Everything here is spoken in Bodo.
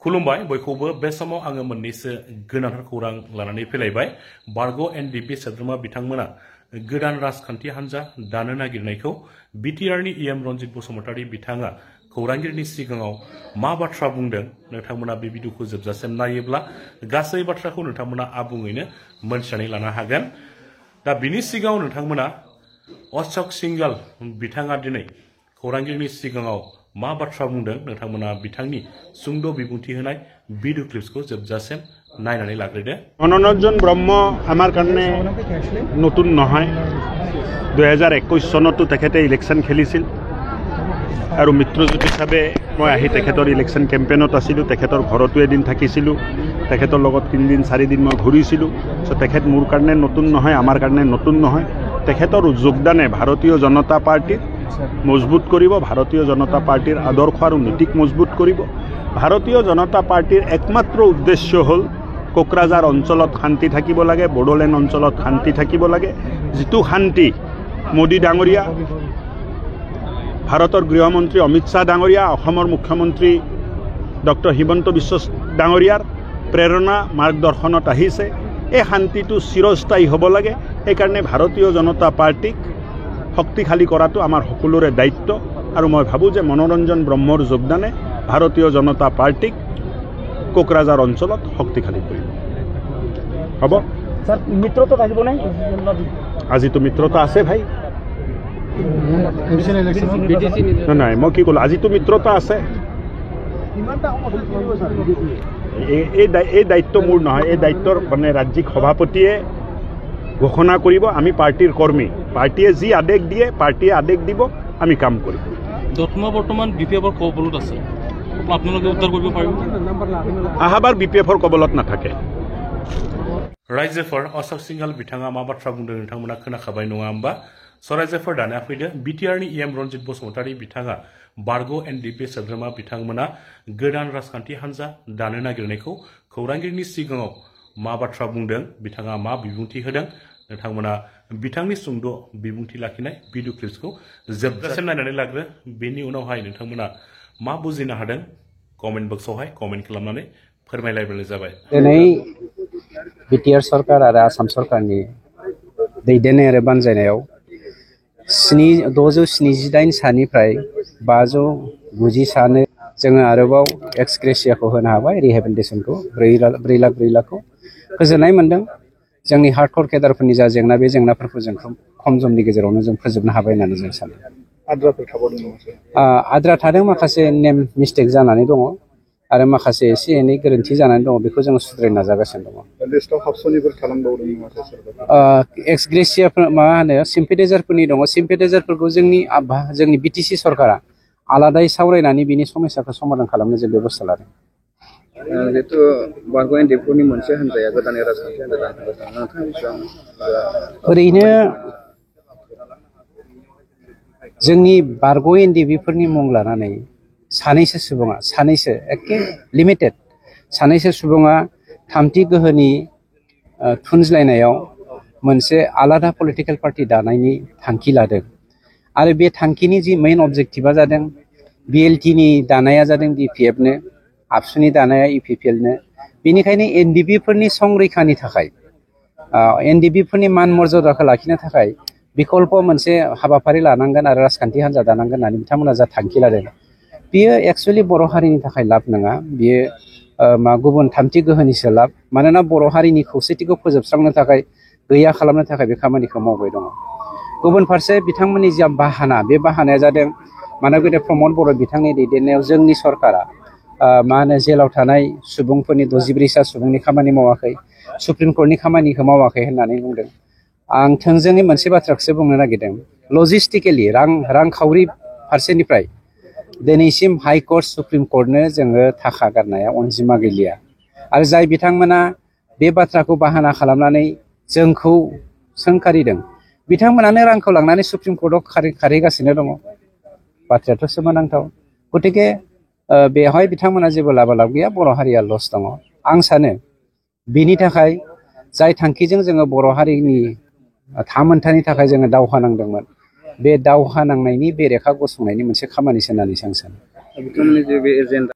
खुलुमबाय बयखौबो बे समाव आङो मोननैसो गोनांथार खौरां लानानै फैलायबाय। बारग' एनडिपि सोद्रोमा बिथांमोना गोदान राजखान्थि हान्जा दानो नागिरनायखौ बिटिआरनि इएम रन्जित बसुमतारी बिथाङा खौरांगिरिनि सिगाङाव मा बाथ्रा बुंदों नोंथांमोना बे भिडिअखौ जोबजासिम नायोब्ला गासै बाथ्राखौ नोंथांमोना आबुङैनो मोनथिनानै लानो हागोन। दा बिनि सिगाङाव नोंथांमोना अशोक सिंघाल बिथाङा दिनै खौरांगिरिनि सिगाङाव मा बाथ्रा बुंदों नोंथांमोना बिथांनि सुंद' बिबुंथि होनाय भिडिअ क्लिप्सखौ जोबजासिम नायनानै लाग्रोदो। মনোৰঞ্জন ব্ৰহ্ম আমাৰ কাৰণে নতুন নহয়। 2021 চনতো তেখেতে ইলেকশ্যন খেলিছিল আৰু মিত্ৰজোঁট হিচাপে মই আহি তেখেতৰ ইলেকশ্যন কেম্পেইনত আছিলোঁ। তেখেতৰ ঘৰতো এদিন থাকিছিলোঁ, তেখেতৰ লগত 3 দিন 4 দিন মই ঘূৰিছিলোঁ। চ' তেখেত মোৰ কাৰণে নতুন নহয়, আমাৰ কাৰণে নতুন নহয়। তেখেতৰ যোগদানে ভাৰতীয় জনতা পাৰ্টিক মজবুত কৰিব, ভাৰতীয় জনতা পাৰ্টিৰ আদৰ্শ আৰু নীতিক মজবুত কৰিব। ভাৰতীয় জনতা পাৰ্টিৰ একমাত্ৰ উদ্দেশ্য হ'ল কোকৰাঝাৰ অঞ্চলত শান্তি থাকিব লাগে, বড়োলেণ্ড অঞ্চলত শান্তি থাকিব লাগে। যিটো শান্তি মোদী ডাঙৰীয়া, ভাৰতৰ গৃহমন্ত্ৰী অমিত শ্বাহ ডাঙৰীয়া, অসমৰ মুখ্যমন্ত্ৰী ডক্টৰ হিমন্ত বিশ্ব ডাঙৰীয়াৰ প্ৰেৰণা মাৰ্গদৰ্শনত আহিছে। এই শান্তিটো চিৰস্থায়ী হ'ব লাগে। সেইকাৰণে ভাৰতীয় জনতা পাৰ্টিক শক্তিশালী কৰাটো আমাৰ সকলোৰে দায়িত্ব আৰু মই ভাবোঁ যে মনোৰঞ্জন ব্ৰহ্মৰ যোগদানে ভাৰতীয় জনতা পাৰ্টিক কোকৰাঝাৰ অঞ্চলত শক্তিশালী কৰিব। হ'ব স্যার, মিত্রতা থাকিব নাই? আজিতো মিত্ৰতা আছে ভাই। নাই মই কি ক'লোঁ, আজিতো মিত্ৰতা আছে। এই দায়িত্ব মোৰ নহয়, এই দায়িত্বৰ মানে ৰাজ্যিক সভাপতিয়ে ঘোষণা কৰিব। আমি পাৰ্টিৰ কৰ্মী, পাৰ্টিয়ে যি আদেশ দিয়ে পাৰ্টিয়ে আদেশ দিব, আমি কাম কৰিম। দত্মা বৰ্তমান বিপিএফৰ কবলত আছে, আপোনালোকে উদ্ধাৰ কৰিব পাৰিব? আহাবাৰ বিপিএফৰ কবলত নাথাকে। रायजोफोर अशोक सिंघाल बिथाङा मा बाथ्रा बुंदों नोंथांमोना खोनाखाबाय नङा होमबा? स' रायजोफोर दानिया फैदो बिटिआरनि इएम रन्जित बसुमतारी बिथाङा बारग' एनडिपि सोद्रोमा बिथांमोना गोदान राजखान्थि हान्जा दानो नागिरनायखौ खौरांगिरिनि सिगाङाव मा बाथ्रा बुंदों, बिथाङा मा बिबुंथि होदों नोंथांमोना बिथांनि सुंद' बिबुंथि लाखिनाय भिडिअ क्लिप्सखौ जोबजासिम नायनानै लाग्रो। बेनि उनावहाय नोंथांमोना मा बुजिनो हादों कमेन्ट बक्सआवहाय कमेन्ट खालामनानै फोरमायलायबानो जाबाय। दिनै बिटिआर सरकार आरो आसाम सरकारनि दैदेननाय आरो बानजायनायाव 678 सानिफ्राय 590 सानो जोङो आरोबाव एक्स ग्रेसियाखौ होनो हाबाय, रिहेबिलिटेसनखौ 4 लाखखौ गोजोननाय मोन्दों। जोंनि हार्डक'र केडारफोरनि जा जेंना, बे जेंनाफोरखौ जों खम समनि गेजेरावनो जों फोजोबनो हाबाय होननानै जों सानो। आद्रा थादों, माखासे नेम मिस्टेक जानानै दङ आरो माखासे एसे एनै गोरोन्थि जानानै दङ, बेखौ जोङो सुद्रायनो नाजागासिनो दङ। एक्स ग्रेसियाफोर मा होनो सिम्पेटाइजारफोरनि दङ। सिम्पेटाइजारफोरखौ जोंनि बिटिसि सरकारा आलादायै सावरायनानै बिनि समस्याखौ समाधान खालामनो जों बेबस्था लादों। जिहेतु बारग' एनडिएफनि मोनसे हान्जाया गोदानै राजखान्थि हान्जा ओरैनो जोंनि बारग' एनडिएफफोरनि मुं लानानै सानैसो सुबुङा, एखे लिमिटेड सानैसो सुबुङा थामथि गोहोनि थुनज्लायनायाव मोनसे आलादा पलिटिकेल पार्टि दानायनि थांखि लादों आरो बे थांखिनि जि मेइन अबजेक्टिभा जादों बिएलटिनि दानाया जादों डिपिएफनो, आबसुनि दानाया इपिपिएलनो। बेनिखायनो एनडिएफफोरनि संरैखानि थाखाय, एनडिएफफोरनि मान मर्यादाखौ लाखिनो थाखाय बिकल्प मोनसे हाबाफारि लानांगोन आरो राजखान्थि हान्जा दानांगोन होननानै बिथांमोना जा थांखि लादों, बियो एक्सुवेलि बर' हारिनि थाखाय लाब नङा। बियो गुबुन थामथि गोहोनिसो लाब। मानोना बर' हारिनि खौसेथिखौ फोजोबस्रांनो थाखाय, गैया खालामनो थाखाय बे खामानिखौ मावबाय दङ। गुबुन फारसे बिथांमोननि जा बाहाना, बे बाहानाया जादों मानगेन्द्र प्रमद बर' बिथांनि दैदेननायाव जोंनि सरकारा जेलाव थानाय सुबुंफोरनि 64 सुबुंनि खामानि मावाखै, सुप्रिम कर्टनि खामानिखौ मावाखै होननानै बुंदों। आं थोंजोङै मोनसे बाथ्राखौसो बुंनो नागिरदों। लजिस्टिकेलि रांखावरि फारसेनिफ्राय दिनैसिम हाइकर्ट, सुप्रिम कर्टनो जोङो थाखा गारनाया अनजिमा गैलिया आरो जाय बिथांमोना बे बाथ्राखौ बाहाना खालामनानै जोंखौ सोंखारिदों, बिथांमोनानो रांखौ लांनानै सुप्रिम कर्टआव खारहैगासिनो दङ। बाथ्रायाथ' सोमोनांथाव। गतिके बेवहाय बिथांमोना जेबो लाब गैया, बर' हारिया लस दङ। आं सानो बेनि थाखाय जाय थांखिजों जोङो बर' हारिनि थामोन्थानि थाखाय जोङो दावहा नांदोंमोन, बे दावहा नांनायनि बेरेखा गसंनायनि मोनसे खामानिसो होननानै आं सानो।